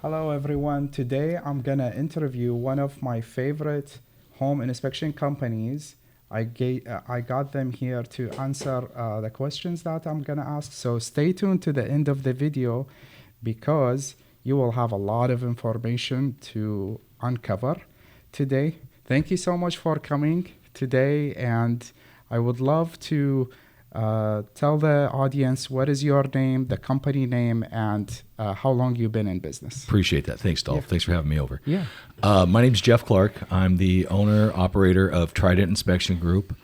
Hello everyone. Today I'm gonna interview one of my favorite home inspection companies. I got them here to answer the questions that I'm gonna ask. So stay tuned to the end of the video because you will have a lot of information to uncover today. Thank you so much for coming today, and I would love to tell the audience what is your name, the company name, and how long you've been in business. Appreciate that. Thanks, Dolf. Yeah. Thanks for having me over. Yeah. My name's Jeff Clark. I'm the owner, operator of Trident Inspection Group.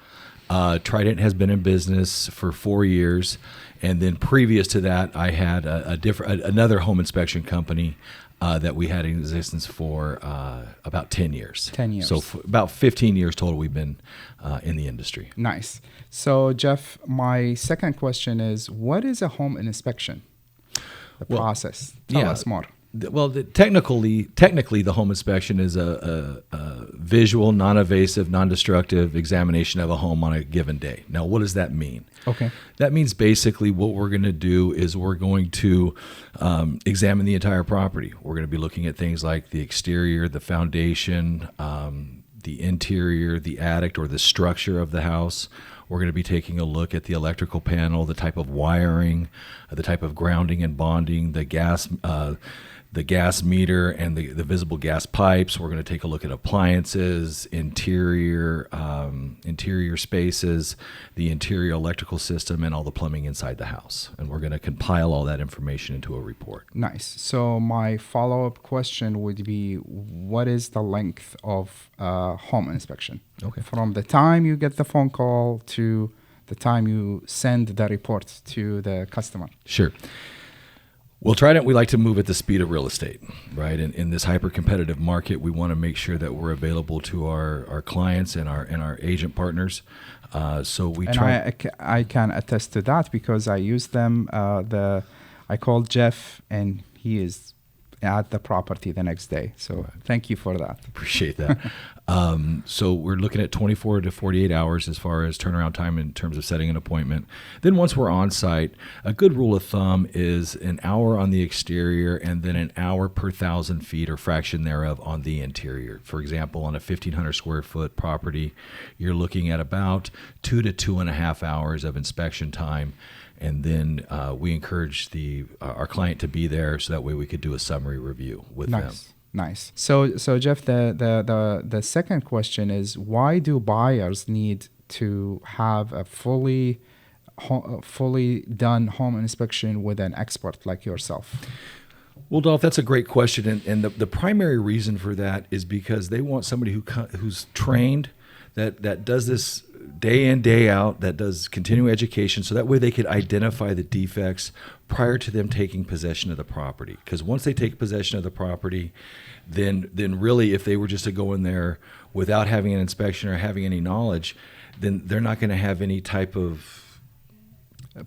Trident has been in business for 4 years, and then previous to that, I had another home inspection company that we had in existence for about 10 years. 10 years. So about 15 years total we've been in the industry. Nice. So, Jeff, my second question is, what is a home inspection? The process. Tell us more. Well, technically, the home inspection is a visual, non-invasive, non-destructive examination of a home on a given day. Now, what does that mean? Okay. That means basically what we're going to do is we're going to examine the entire property. We're going to be looking at things like the exterior, the foundation, the interior, the attic or the structure of the house. We're going to be taking a look at the electrical panel, the type of wiring, the type of grounding and bonding, the gas meter and the visible gas pipes. We're going to take a look at appliances, interior spaces, the interior electrical system, and all the plumbing inside the house. And we're going to compile all that information into a report. Nice. So my follow-up question would be, what is the length of home inspection? Okay. From the time you get the phone call to the time you send the report to the customer. Sure. Well, Trident, we like to move at the speed of real estate, right? In this hyper-competitive market, we want to make sure that we're available to our clients and our agent partners. So we try. I can attest to that because I use them. I called Jeff, and he is at the property the next day. So thank you for that. Appreciate that. So we're looking at 24 to 48 hours as far as turnaround time in terms of setting an appointment. Then once we're on site, a good rule of thumb is an hour on the exterior and then an hour per 1,000 feet or fraction thereof on the interior. For example, on a 1,500 square foot property, you're looking at about 2 to 2.5 hours of inspection time. And then we encourage our client to be there so that way we could do a summary review with them. Nice. So Jeff, the second question is, why do buyers need to have a fully done home inspection with an expert like yourself? Well, Dolph, that's a great question, and the primary reason for that is because they want somebody who's trained, that does this day in, day out, that does continuing education, so that way they could identify the defects prior to them taking possession of the property. Because once they take possession of the property, then really if they were just to go in there without having an inspection or having any knowledge, then they're not going to have any type of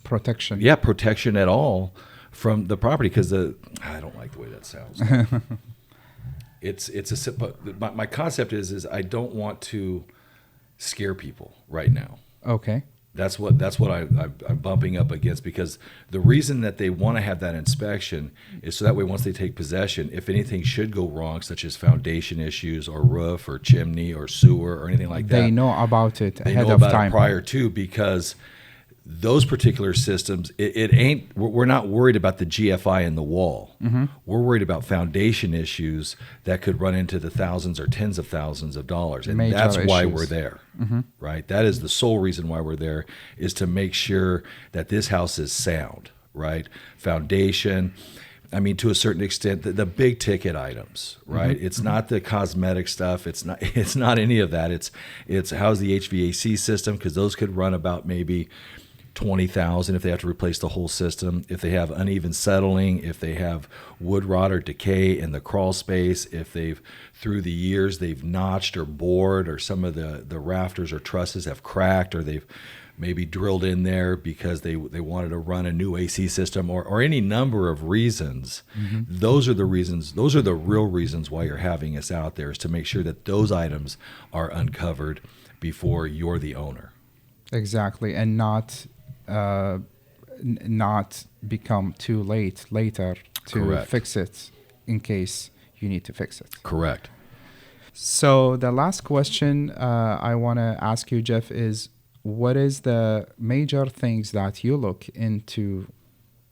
protection. Yeah, protection at all from the property, because I don't like the way that sounds. My concept is I don't want to scare people right now. Okay. That's what I'm bumping up against, because the reason that they want to have that inspection is so that way once they take possession, if anything should go wrong, such as foundation issues or roof or chimney or sewer or anything like that, they know about it they ahead know of about time. It prior to, because those particular systems, we're not worried about the GFI in the wall. Mm-hmm. We're worried about foundation issues that could run into the thousands or tens of thousands of dollars. And Major that's why issues. we're there, mm-hmm. right? That is the sole reason why we're there, is to make sure that this house is sound, right? Foundation, I mean, to a certain extent, the big ticket items, right? Mm-hmm. It's not the cosmetic stuff. It's not any of that. It's how's the HVAC system, because those could run about maybe $20,000 if they have to replace the whole system. If they have uneven settling, if they have wood rot or decay in the crawl space, if through the years they've notched or bored, or some of the rafters or trusses have cracked, or they've maybe drilled in there because they wanted to run a new AC system, or any number of reasons. Mm-hmm. Those are the reasons. Those are the real reasons why you're having us out there, is to make sure that those items are uncovered before you're the owner. Exactly, and not become too late later to Correct. fix it in case you need to fix it. Correct. So the last question I want to ask you, Jeff, is what is the major things that you look into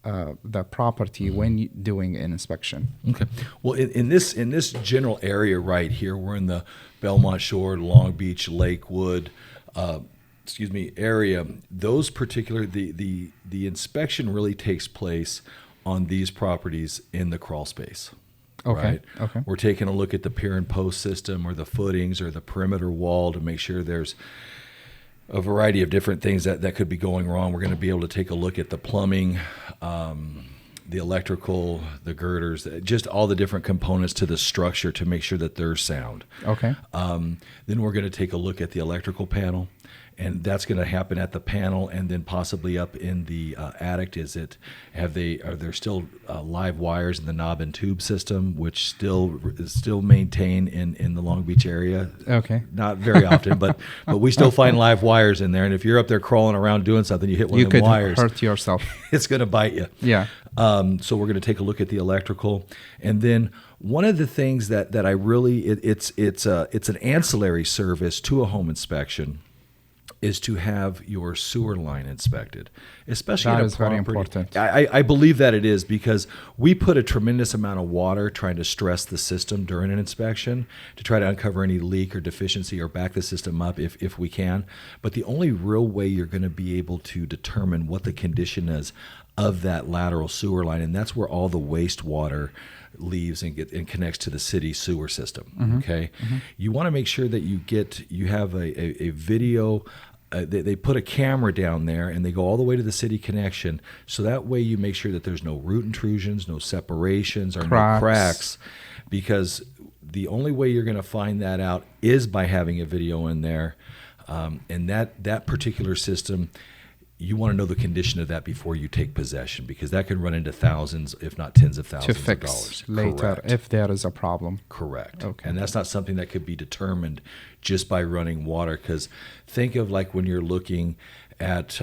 the property when doing an inspection? Okay. Well, in this general area right here, we're in the Belmont Shore, Long Beach, Lakewood, area. Those particular the inspection really takes place on these properties in the crawl space. Okay. Right? Okay. We're taking a look at the pier and post system or the footings or the perimeter wall to make sure there's a variety of different things that could be going wrong. We're going to be able to take a look at the plumbing, the electrical, the girders, just all the different components to the structure to make sure that they're sound. Okay. Then we're going to take a look at the electrical panel, and that's going to happen at the panel, and then possibly up in the attic. Are there still live wires in the knob and tube system, which still maintain in the Long Beach area? Okay. Not very often, but we still find live wires in there. And if you're up there crawling around doing something, you hit one of them wires, you could hurt yourself. It's going to bite you. Yeah. So we're going to take a look at the electrical, and then one of the things that I really it's an ancillary service to a home inspection is to have your sewer line inspected, especially that in a is property. very important. I believe that it is, because we put a tremendous amount of water trying to stress the system during an inspection to try to uncover any leak or deficiency or back the system up if we can. But the only real way you're going to be able to determine what the condition is of that lateral sewer line, and that's where all the wastewater leaves and connects to the city sewer system. Mm-hmm. Okay. Mm-hmm. You want to make sure that you have a video. They put a camera down there and they go all the way to the city connection, so that way you make sure that there's no root intrusions, no separations, or no cracks, because the only way you're going to find that out is by having a video in there. And that particular system, you want to know the condition of that before you take possession, because that can run into thousands, if not tens of thousands to fix of dollars later. Correct. If there is a problem. Correct. Okay. And that's not something that could be determined just by running water, because think of like when you're looking at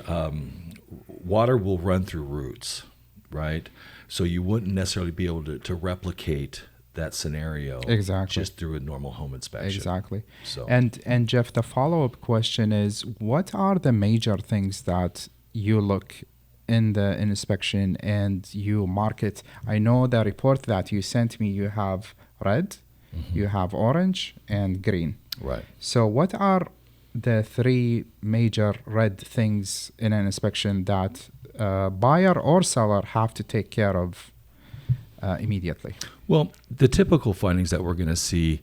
water will run through roots, right? So you wouldn't necessarily be able to replicate that scenario just through a normal home inspection. Exactly. So and Jeff, the follow-up question is, what are the major things that you look in the inspection and you market? I know the report that you sent me, you have red, you have orange, and green. Right. So what are the three major red things in an inspection that buyer or seller have to take care of immediately? Well, the typical findings that we're going to see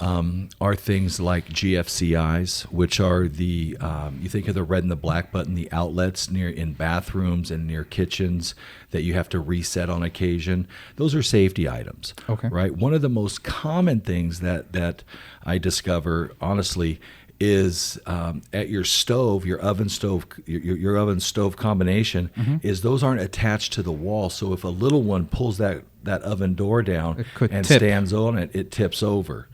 are things like GFCIs, which are the you think of the red and the black button, the outlets in bathrooms and near kitchens that you have to reset on occasion. Those are safety items. Okay. Right. One of the most common things that I discover, honestly, is at your stove, your oven stove combination, is those aren't attached to the wall. So if a little one pulls that oven door down and stands on it, it tips over.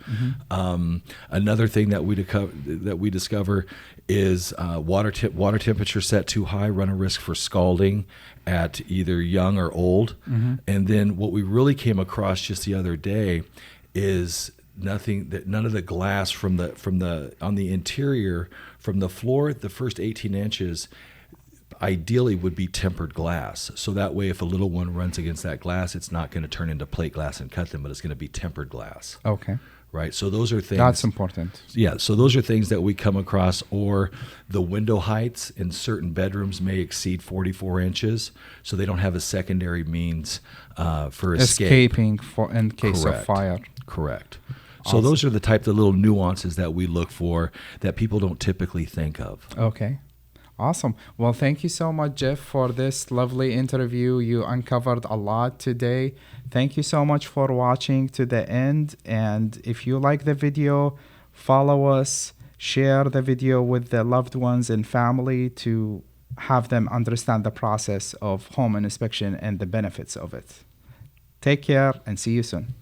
Another thing that we discover is water temperature set too high, run a risk for scalding at either young or old. And then what we really came across just the other day is none of the glass on the interior, from the floor, the first 18 inches, ideally would be tempered glass. So that way, if a little one runs against that glass, it's not going to turn into plate glass and cut them, but it's going to be tempered glass. Okay. Right. So those are things. That's important. Yeah. So those are things that we come across. Or the window heights in certain bedrooms may exceed 44 inches, so they don't have a secondary means for escaping in case of fire. Correct. So those are the type of little nuances that we look for that people don't typically think of. Okay. Awesome. Well, thank you so much, Jeff, for this lovely interview. You uncovered a lot today. Thank you so much for watching to the end. And if you like the video, follow us, share the video with the loved ones and family to have them understand the process of home inspection and the benefits of it. Take care and see you soon.